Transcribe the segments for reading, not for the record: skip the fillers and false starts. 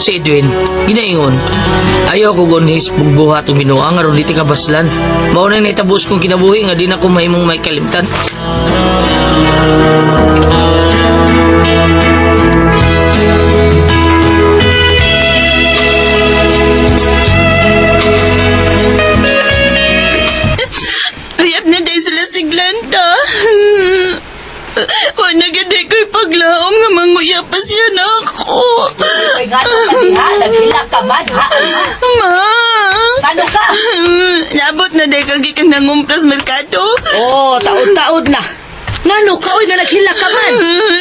si Edwin, ginaingon. Ayaw ko gunhis bugbuhat o binuang aron dito ka baslan. Mauna na itabos kong kinabuhi nga di na ko mahimong may kalimtan. Uyab na day sila si Glenda. Wala gaday ko'y paglaom nga manguyab pa siya na ako. Ay, nga ka diha, naghila ka man, ha? Ma! Ano ka? Labot na day kagi kang nangumpras merkado. Oo, taod-taod na. Ngano ka, oy, nga naghila ka man.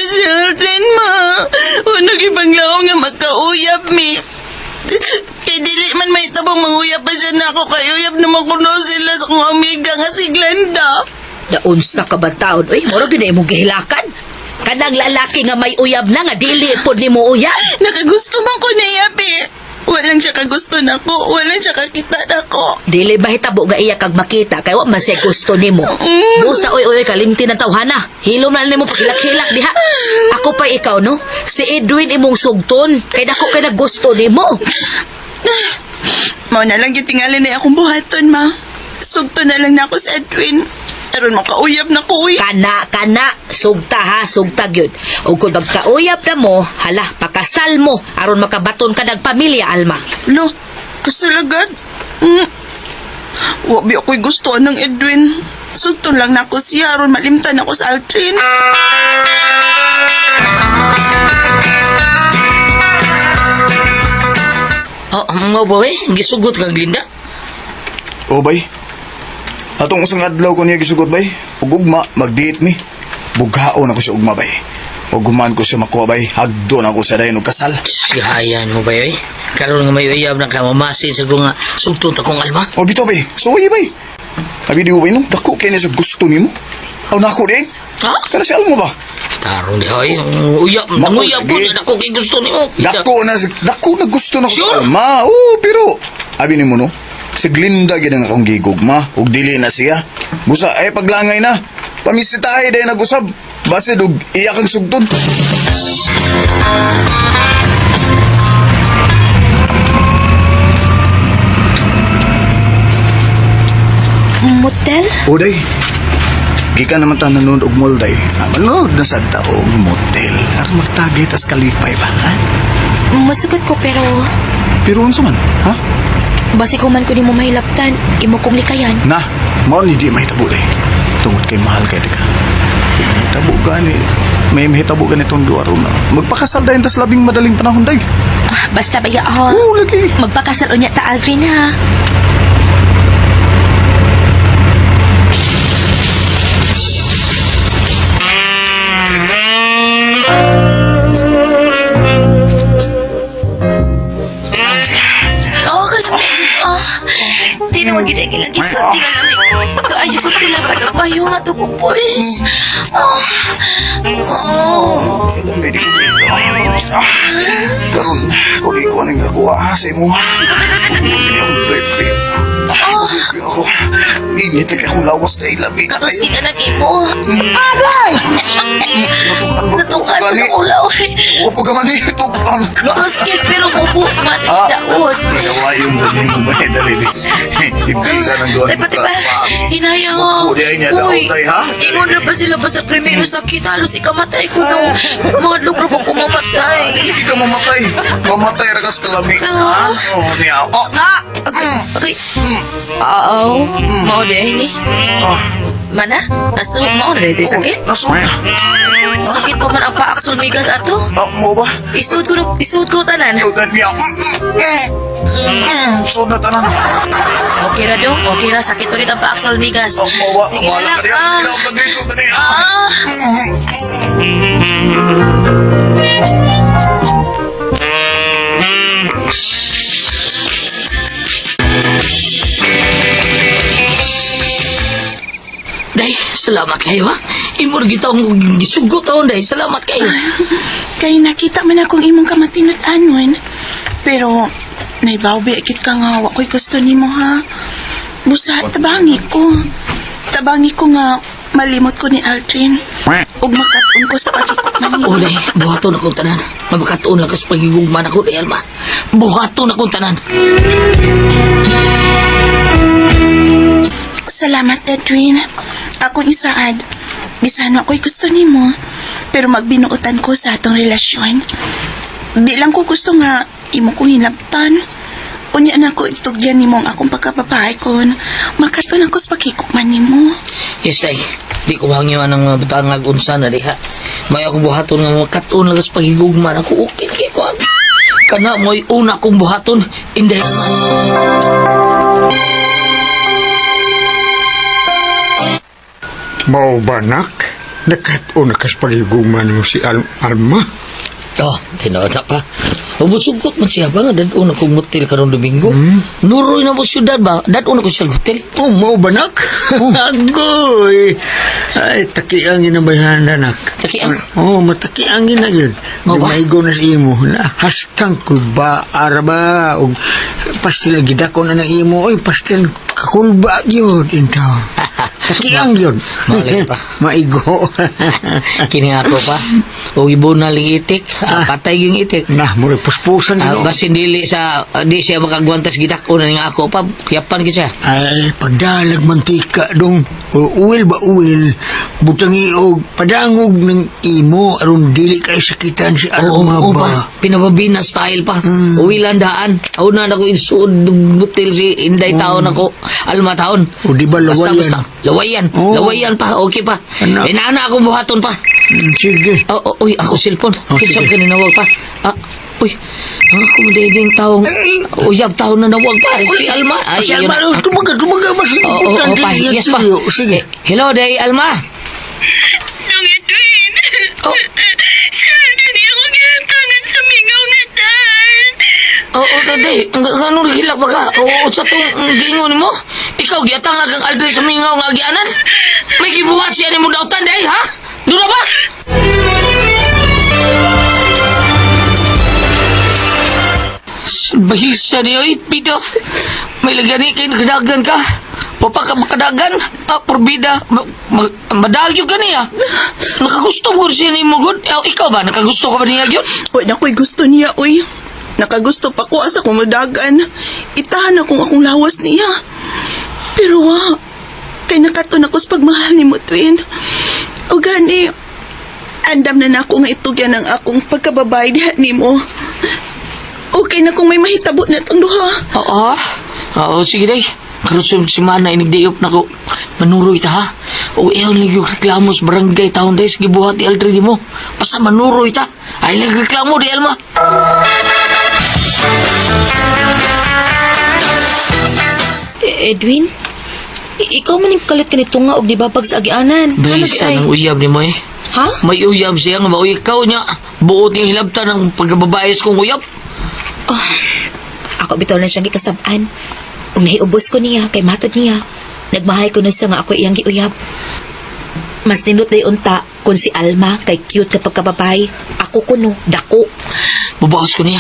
Si Aldrin, ma. Wala gipaglaom nga magkauyab, mi. Kay dili man may tabang manguyab pa siya na ako. Kay uyab naman ko na sila sa kong amiga nga si Glenda. Naunsa ka ba taon? Uy, moro gina mo gihilakan. Kanang lalaki nga may uyab na nga dili pod ni mo uyab. Nakagusto man ko na yabi. Walang siya kagusto na ko. Walang siya kakita na ko. Dili ba hitabo nga iya kag makita kay wa man siya gusto nimo. Busa oy kalimti ng tawhana. Hilom na nimo pagilak-hilak diha. Ako pa ikaw no. Si Edwin imong sugton kay dako kay naggusto nimo. Mao na lang yung tingali na akong buhaton, ma. Sugto na lang na ako sa Edwin. Aron makauyab na ko, uy. Kana, sugta ha, sugta gyud. Ug kung magkauyab na mo, hala, pakasal mo aron makabaton ka nagpamilya, Alma. Lo, kasalagad. Wabi ako'y gustuhan ng Edwin. Sugto lang na ako siya aron malimtan ako sa Aldrin. Oh, mga bawe, gisugot kang Glinda. O bay, atong usang adlaw ko niya gisugot bay. Ug ugma, mag-date mi. Bughaon ako sa ugma bay. Ug guman ko siya makuha bay. Hagdon ako sa dayon og kasal. Sihayan mo ba yun? Karoon nga may uyab na kamamasin sa kong sugtong takong Alma. O bitaw bay, suwi bay. Abi di bay no, dako kay niya sa gusto nimo. Aw nako di. Ha? Kana si Almo ba? Tarong di hoy, uyab, nanguyab po na ako kay gusto nimo. Dako na gusto na ko Sure? sa Alma. Oo, pero abi nimo no. Si Glinda gid ang akong gigugma ug dili na siya. Busa ay paglangay na. Pamisitahe day nag-usab. Base dug iya kang sugton. Motel? O day. Gikan naman ta nanood og mall day. Manood na sa taog motel. Aron magtagay tas kalipay ba? Ha? Masugot ko pero Pero unsa man? Ha? basi ko man ko ni mo mahilaptan, imo kong likayan. Na, mao ni di mahitabo day. Tungod kay mahal kay ka. Kung mahitabo gani, may mahitabo gani itong duwa ron na. Magpakasal dahin tas labing madaling panahon day. Basta ba yaon? Oo, lagi. Magpakasal unya ta Aldrin ha. Oh, kalamig. Di naman ginagi lagi sa tingalamig. Kaayo ko tilapan ng bayo nga to pupulis. Pwede ko dito. Karon, kung ikaw nang gakuha sa imo. Yung boyfriend. Ako, init na akong lawas na ilabi. Tapos ikanagin mo. Agay! Natukan mo sa ulaw. Upo ka man eh, tukan. Tapos pero mubo man daot. Nawa yung sabi mo ba, dali. Ibigay ng doon. Tiba, hinaya ko. Upo, di ay niya daot ay ha? Ingon na pa sila pa sa primero sakit. Halos ikamatay ko nung mga lukro ko kumamatay. Hindi ka mamatay. Mamatay ragas kalami. Oo, niya. Oh, Okay. Mau deh ini. Mana? Nasu mau deh itu sakit. Nasuna. Sakit pa man ang paaksul migas ato. Mo ba? Isud ko tanan. Ikaw niya. Suna tanan. Okay ra dong. Okay ra sakit pa gid ang paaksul migas. Mo ba? Sige Wala lang. ka diyan. Sige lang pag-dito tani. Day, salamat kayo ha. Imor gitang gisugot taon day. Salamat kayo. Kay nakita man akong imong kamatinot anon. Pero, naibawbi akit ka nga, wako'y gusto nimo ha. Busa, tabangi ko. Tabangi ko nga, malimot ko ni Aldrin. Ug makatun ko sa pagkikupman niya. Ulay, buhaton akong tanan. Mabakatoon lang kas pagigugman ako, day Alma. Buhaton akong tanan. Salamat, Edwin. Akong isaad. Bisan ako'y gusto nimo, pero magbinuotan ko sa atong relasyon. Di lang ko gusto nga imo ko hinabtan. Unya na ko itugyan nimo ang akong pagkababae kon. Makaton ako sa pagkikukman nimo. Yes, day. Di ko hangyo ang mga butangag unsa na diha. May ako buhaton nga makatuon lang sa pagigugman ako. Okay na kayo ko. Kana mo'y una kong buhaton. Inday Alma. Mao ba, nak? Nakatun na kas pagiguman mo si Alma? Oh, tinood na pa. Mabusugkot man siya ba nga dadun akong motel karong Domingo. Nuroy na mo syudad ba? Dadun ako sa hotel. Oh, mao ba, nak? Agoy! Ay, takiangin na bayhanda, nak. Takiang? Oh, matakiangin na yun. Mao ba? Maigo na sa imo. Haskang kulba, araba. O, pastil gidako na ng imo. Oy, pastil kakulba yun. Intaw. Takiang yun. Malay pa. Maigo. Kini ako pa. O ibo na itik. Patay yung itik. Nah, mura puspusan yun. Basin dili sa di siya makagwantas gidako na nga ako pa. Kiyapan kita. Ay, pagdalag mantika dong. Uwil ba uwil? Butangi og padangog ng imo aron dili kay sakitan si Alma Oo ba? pa. Pinababina style pa. Uwilandaan. Una na ko insuod butil si Inday taon ako. Alma taon. O di ba lawayan? Basta. Lawayan. Oo. Lawayan pa. Okay pa. Ano? Inana akong buhaton pa. Sige. Uy, ako cellphone. Oh, Kinsa sige. ka ninawag pa. Uy, ang ako madayang taong uyab taon na nawag pa. Si Alma. Ay, Si yun Alma, na. tumaga, mas importante pa. yan Yes pa. sa'yo. Sige. Hello, day, Alma. Nung Edwin, Oh. saan ni ako gihantangan sa mingaw nga daan? Day. Ganun hilak ba ka? Sa itong gingon mo? Ikaw, giatang lang kang Aldrin sa mingaw nga agianan? May gibuhat siya ni mo daw day, ha? Doon na ba? Bahisa niyo, Pito. May lagani kayo nakadagan ka. Papa ka makadagan. Porbida. Madagyo ka niya. Nakagusto mo siya ni mo, God. Ikaw ba? Nakagusto ka ba niya, God? Uy, nako'y gusto niya, uy. Nakagusto pa ko asa kumadagan. Itahan akong akong lawas niya. Pero kay nakaton ako sa pagmahal ni mo, Twin. O gani, andam na nako nga itugyan ang akong pagkababay diha ni mo. Okay na kung may mahitabo na itong duha. Oo, sige day. Karot si Mana inigdayop na ko. Manuroy ta ha. O iyon ligyo reklamo sa barangay taon day. Sige buhat di Aldrin mo. Basta manuroy ta. Ay nagreklamo di Alma. Edwin? Ikaw man yung kalit ka nito nga og di babag sa agianan. Bisa ng uyab ni mo eh. Ha? May uyab siya nga mauy ikaw niya. Buot niyang hilabta ng pagkababayas kong uyab. Ako bitaw na siyang gikasabaan. Ug nahiubos ko niya kay matod niya. Nagmahay ko na siya nga ako iyang giuyab. Mas nindot na unta kung si Alma kay cute na pagkababay. Ako kuno, dako. Bubawas ko niya.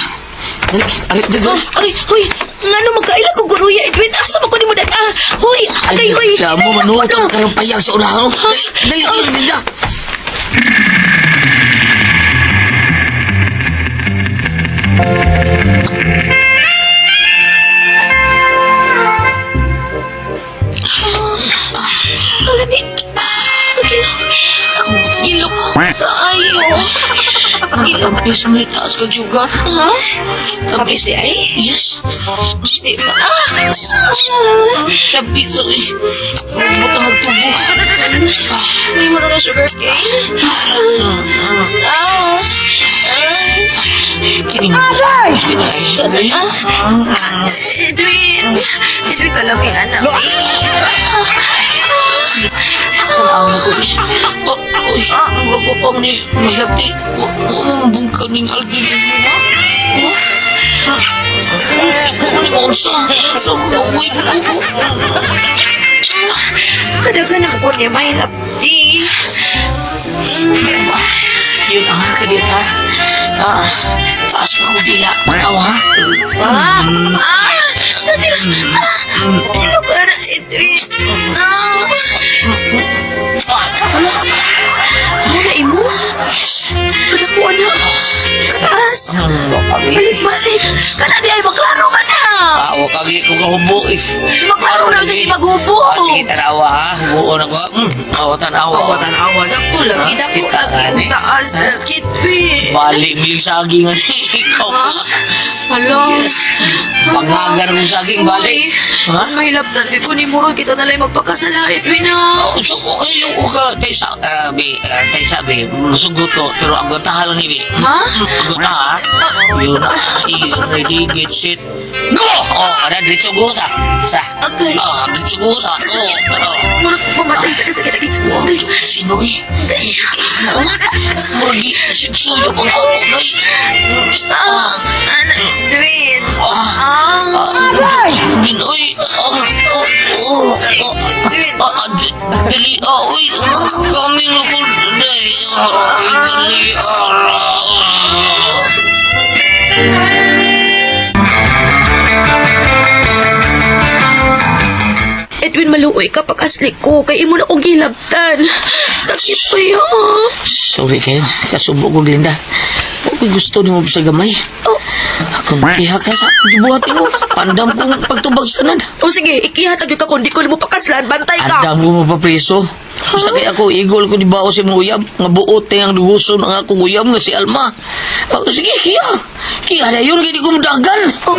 Dali, dali. Ay, hoy, ngano magkaila ko guruya, Edwin? Asa ba ko ni mo dat? Hoy, agay, hoy. Kaya mo manuot ang karampayang sa unahan. Dali, dali, dali. Kalamit. Gilok. Ayo. Gilok. Yes, may taas ka juga. Ha? Tapos di ay? Yes. Di ba? Tapi ito eh. Huwag ka magtubo. May mga na sugar cane. Kining mo. Edwin. Edwin, kalamihan na. Ang ko. Uy, ang rogo pang ni. May labdi. Ang bungkag ning Aldrin mo ba? Ano ni Monsa? Sa uwi mo. Kadaghan ako niya may lapdi. Yun ang hakadit ha. Taas mo kong dila. Panaw ha. Ano ka na, Edwin? tagas. Wakagi. Balik-balik. Kana di ay maklaro man na. Wakagi ko kahubo. Maklaro na sige maghubo. Sige, tanawa ha. Hubo na ko. Tanawa. Tanawa sa ko lagi na ko Kita ka, lagi eh. taas sakit be. Balik milig saging nga ikaw. Hello. Pangagar ng saging balik. Ha? Mahilap na di ko ni Murod kita na lang magpakasala Edwin na. So, ayaw ko ka. Tayo sabi, masugot ko. Pero ang gatahan lang ni Bi. Ha? Ang gatahan. Yun na. Ready, get set. Go! Ada dito go sa. Okay. Dito go sa. Murod pumatay sa kasakit lagi. Sino eh? Murgi, suyo ko na ako. Edwin. Uy. Dali. Uy. Kaming lukod. Dali. Edwin, maluoy ka pag-asli ko. Kay imo na kong gilabtan. Sakit pa yun. Sorry kayo. Kasubo ko, Glinda. Huwag gusto ni mo sa gamay. Oh. Ako makiha ka sa gibuhatin mo. Andam kong pagtubag sa tanan. O sige, ikihatag yung ako. Di ko mo pakaslan. Bantay ka. Andam ko mapapreso. Basta kaya ako, igol ko di ba ako si mga uyab. Nga buot na yung luguson ang akong uyab nga si Alma. Sige, kiya. Kiya na yun, kaya di ko madagan. Oh.